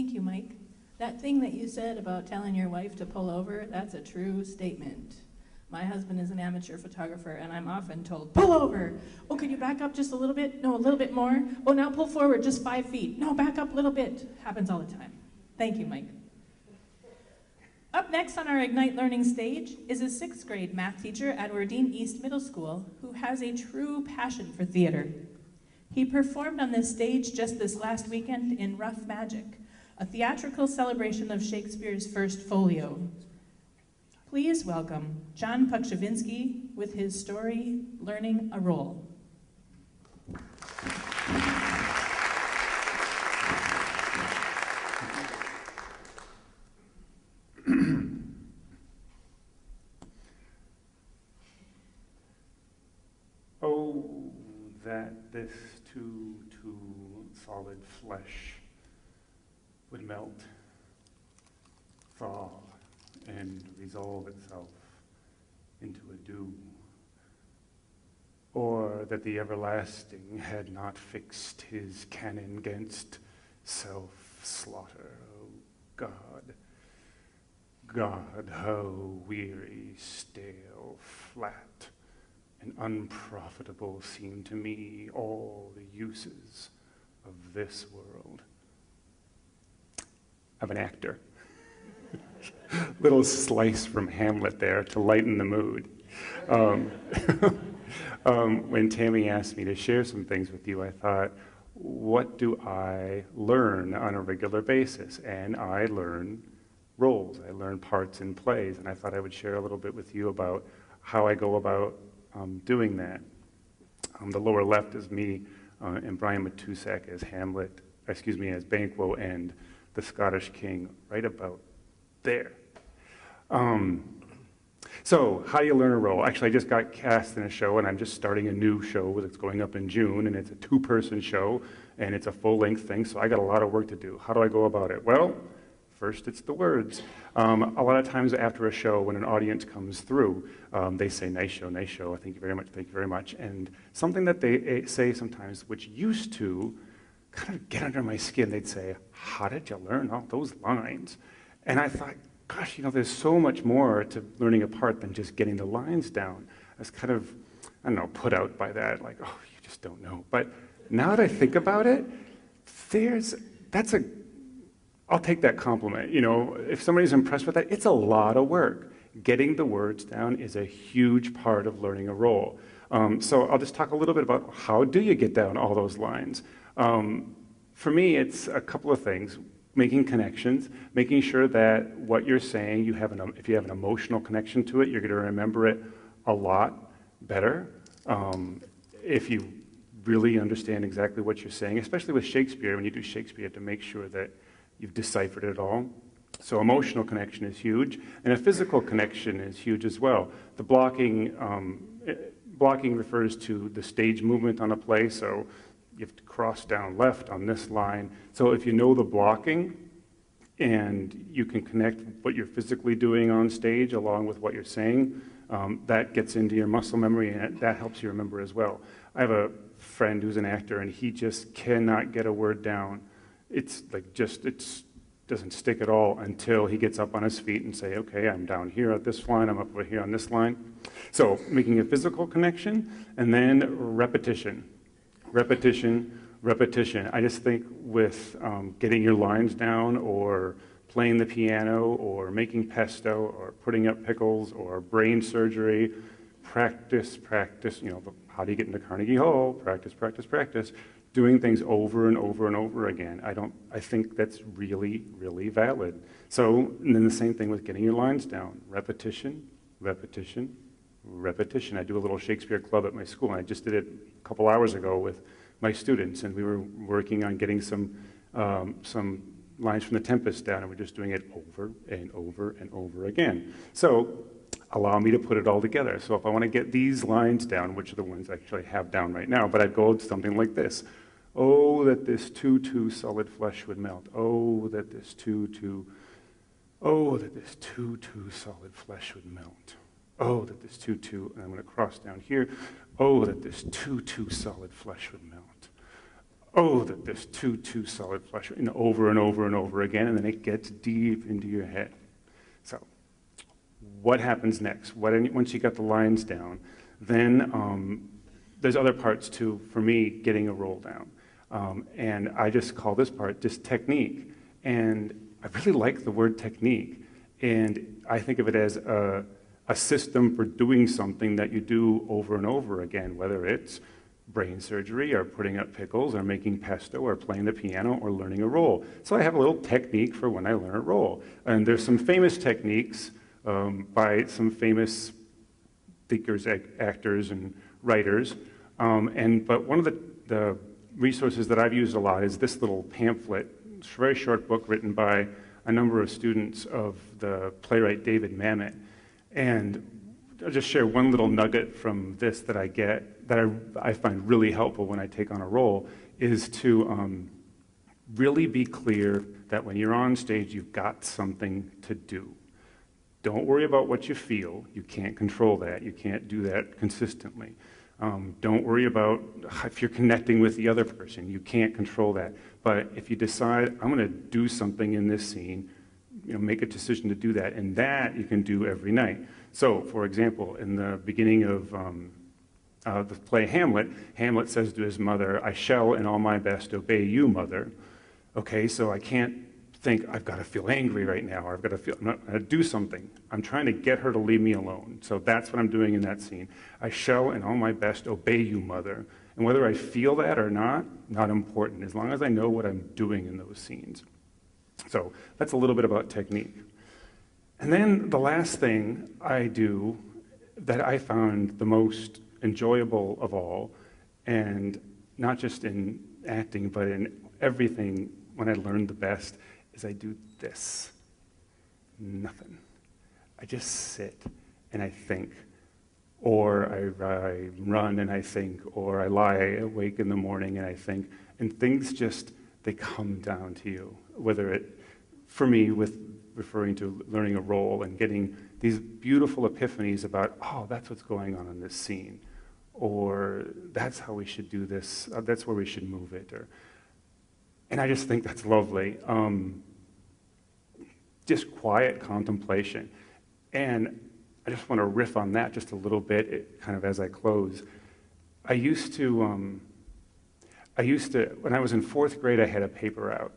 Thank you, Mike. That thing that you said about telling your wife to pull over, that's a true statement. My husband is an amateur photographer, and I'm often told, pull over. Oh, can you back up just a little bit? No, a little bit more. Oh, now pull forward just 5 feet. No, back up a little bit. Happens all the time. Thank you, Mike. Up next on our Ignite Learning stage is a 6th grade math teacher at Ordine East Middle School who has a true passion for theater. He performed on this stage just this last weekend in Rough Magic, a theatrical celebration of Shakespeare's first folio. Please welcome John Pokrzywinski with his story, Learning a Role. Oh, that this too solid flesh would melt, thaw, and resolve itself into a dew, or that the everlasting had not fixed his cannon against self-slaughter. Oh, God, God, how weary, stale, flat, and unprofitable seem to me all the uses of this world. I'm an actor. Little slice from Hamlet there to lighten the mood. When Tammy asked me to share some things with you, I thought, what do I learn on a regular basis? And I learn roles. I learn parts in plays, and I thought I would share a little bit with you about how I go about doing that. The lower left is me and Brian Matusak as Hamlet, as Banquo and the Scottish King, right about there. So how do you learn a role? Actually, I just got cast in a show, and I'm just starting a new show that's going up in June, and it's a 2-person show, and it's a full-length thing, so I got a lot of work to do. How do I go about it? Well, first it's the words. A lot of times after a show, when an audience comes through, they say, nice show, thank you very much. And something that they say sometimes, which used to kind of get under my skin, they'd say, how did you learn all those lines? And I thought, gosh, there's so much more to learning a part than just getting the lines down. I was kind of, I don't know, put out by that, like, oh, you just don't know. But now that I think about it, I'll take that compliment. If somebody's impressed with that, it's a lot of work. Getting the words down is a huge part of learning a role. So I'll just talk a little bit about how do you get down all those lines. For me, it's a couple of things. Making connections, making sure that what you're saying, if you have an emotional connection to it, you're going to remember it a lot better. If you really understand exactly what you're saying, especially with Shakespeare, when you do Shakespeare, you have to make sure that you've deciphered it all. So emotional connection is huge, and a physical connection is huge as well. The blocking refers to the stage movement on a play, so you have to cross down left on this line. So if you know the blocking and you can connect what you're physically doing on stage along with what you're saying, that gets into your muscle memory, and that helps you remember as well. I have a friend who's an actor, and he just cannot get a word down. It doesn't stick at all until he gets up on his feet and say, okay, I'm down here at this line, I'm up over here on this line. So making a physical connection, and then repetition. Repetition. I just think with getting your lines down, or playing the piano, or making pesto, or putting up pickles, or brain surgery, practice, how do you get into Carnegie Hall? Practice. Doing things over and over and over again. I think that's really, really valid. So, and then the same thing with getting your lines down. Repetition. I do a little Shakespeare club at my school, and I just did it a couple hours ago with my students, and we were working on getting some lines from The Tempest down, and we're just doing it over and over and over again. So, allow me to put it all together. So if I want to get these lines down, which are the ones I actually have down right now, but I'd go to something like this. Oh, that this too solid flesh would melt. Oh, that this too solid flesh would melt. Oh, that this and I'm going to cross down here. Oh, that this too solid flesh would melt. oh, that this two solid flush, over and over and over again, and then it gets deep into your head. So what happens next? Once you got the lines down, then there's other parts too, for me, getting a roll down. And I just call this part just technique. And I really like the word technique. And I think of it as a system for doing something that you do over and over again, whether it's brain surgery or putting up pickles or making pesto or playing the piano or learning a roll. So I have a little technique for when I learn a roll. And there's some famous techniques by some famous thinkers, actors, and writers. But one of the resources that I've used a lot is this little pamphlet. It's a very short book written by a number of students of the playwright David Mamet. And I'll just share one little nugget from this that I get, that I find really helpful when I take on a role, is to really be clear that when you're on stage, you've got something to do. Don't worry about what you feel. You can't control that. You can't do that consistently. Don't worry about if you're connecting with the other person. You can't control that. But if you decide, I'm going to do something in this scene, make a decision to do that. And that you can do every night. So, for example, in the beginning of the play Hamlet, Hamlet says to his mother, I shall in all my best obey you, mother. Okay, so I can't think, I've got to feel angry right now, or I've got to feel, I'm going to do something. I'm trying to get her to leave me alone. So that's what I'm doing in that scene. I shall in all my best obey you, mother. And whether I feel that or not important, as long as I know what I'm doing in those scenes. So that's a little bit about technique. And then the last thing I do that I found the most enjoyable of all, and not just in acting, but in everything when I learned the best, is I do this. Nothing. I just sit and I think, or I run and I think, or I lie awake in the morning and I think, and things just, they come down to you. Whether it, for me, with referring to learning a role and getting these beautiful epiphanies about, oh, that's what's going on in this scene, or that's how we should do this, that's where we should move it, and I just think that's lovely. Just quiet contemplation. And I just want to riff on that just a little bit, kind of as I close. I used to, when I was in 4th grade, I had a paper out.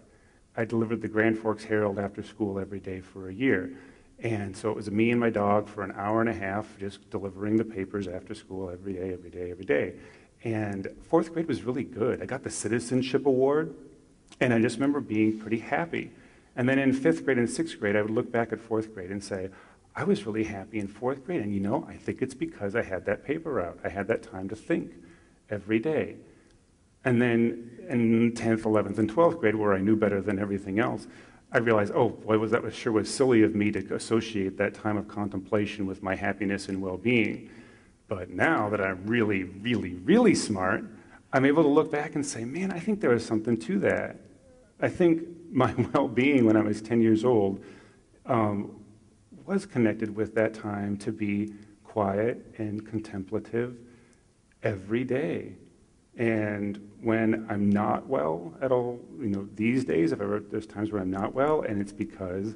I delivered the Grand Forks Herald after school every day for a year. And so it was me and my dog for an hour and a half just delivering the papers after school every day, every day, every day. And 4th grade was really good. I got the Citizenship Award, and I just remember being pretty happy. And then in 5th grade and 6th grade, I would look back at 4th grade and say, I was really happy in 4th grade, and I think it's because I had that paper out. I had that time to think every day. And then in 10th, 11th, and 12th grade, where I knew better than everything else, I realized, oh, boy, that sure was silly of me to associate that time of contemplation with my happiness and well-being. But now that I'm really, really, really smart, I'm able to look back and say, man, I think there was something to that. I think my well-being when I was 10 years old was connected with that time to be quiet and contemplative every day. And when I'm not well at all, these days, there's times where I'm not well, and it's because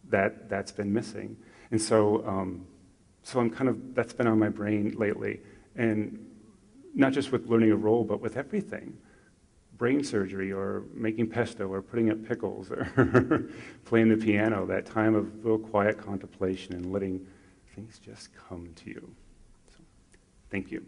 that's been missing. And so I'm that's been on my brain lately. And not just with learning a role, but with everything. Brain surgery, or making pesto, or putting up pickles, or playing the piano, that time of real quiet contemplation and letting things just come to you. So, thank you.